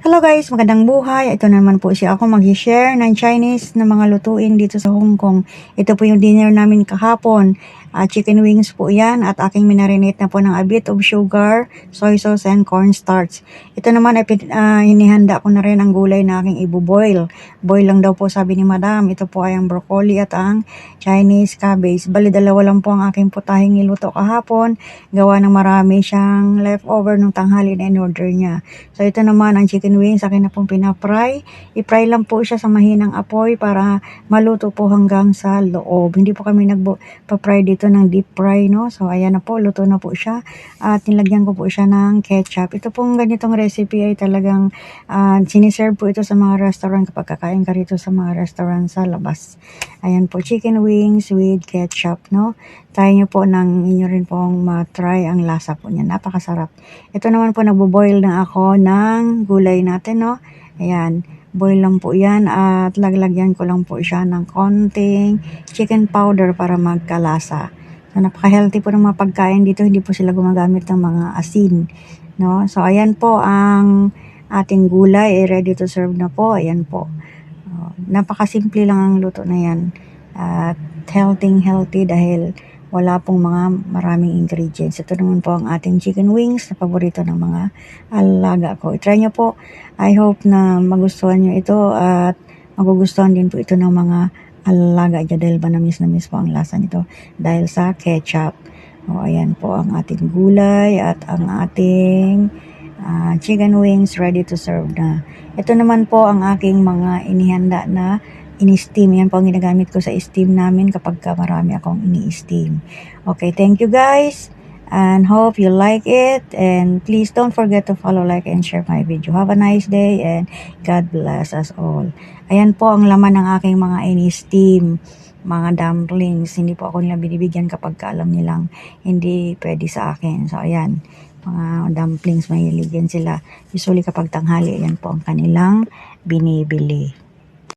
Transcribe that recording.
Hello guys, magandang buhay. Ito naman po si ako mag-share ng Chinese na mga lutuin dito sa Hong Kong. Ito po yung dinner namin kahapon. Chicken wings po yan at aking minarinate na po ng a bit of sugar, soy sauce and cornstarch. Ito naman ay hinihanda ko na rin ang gulay na aking ibuboil. Boil lang daw po sabi ni Madam. Ito po ay ang broccoli at ang Chinese cabbage. Bali dalawa lang po ang aking putahing niluto kahapon. Gawa ng marami siyang leftover nung tanghali na in-order niya. So ito naman ang chicken wings, akin na pong pinapry. I-fry lang po siya sa mahinang apoy para maluto po hanggang sa loob. Hindi po kami nagpa-fry dito ng deep fry, no? So ayan na po, luto na po siya. At nilagyan ko po siya ng ketchup. Ito pong ganitong recipe ay talagang siniserve po ito sa mga restaurant kapag kakain ka rito sa mga restaurant sa labas. Ayan po, chicken wings with ketchup, no? Try nyo po nang inyo rin pong matry ang lasa po niya. Napakasarap. Ito naman po, nagbo-boil na ako ng gulay natin, no? Ayan, boil lang po yan at laglagyan ko lang po siya ng konting chicken powder para magkalasa. So, napaka-healthy po ng mga pagkain dito. Hindi po sila gumagamit ng mga asin, no? So, ayan po ang ating gulay. Ready to serve na po. Ayan po. Napakasimple lang ang luto na yan. At healthy dahil wala pong mga maraming ingredients. Ito naman po ang ating chicken wings na paborito ng mga alaga ko. I-try nyo po. I hope na magustuhan nyo ito at magugustuhan din po ito ng mga alaga dyan dahil manamis po ang lasa nito dahil sa ketchup. Ayan po ang ating gulay at ang ating chicken wings ready to serve na. Ito naman po ang aking mga inihanda na ini-steam. Yan po ang ginagamit ko sa steam namin kapag marami akong ini-steam. Okay, thank you guys. And hope you like it. And please don't forget to follow, like, and share my video. Have a nice day and God bless us all. Ayan po ang laman ng aking mga ini-steam. Mga dumplings. Hindi po ako nila binibigyan kapag alam nilang hindi pwede sa akin. So, ayan. Mga dumplings, mahilig yan sila. Usually kapag tanghali, ayan po ang kanilang binibili.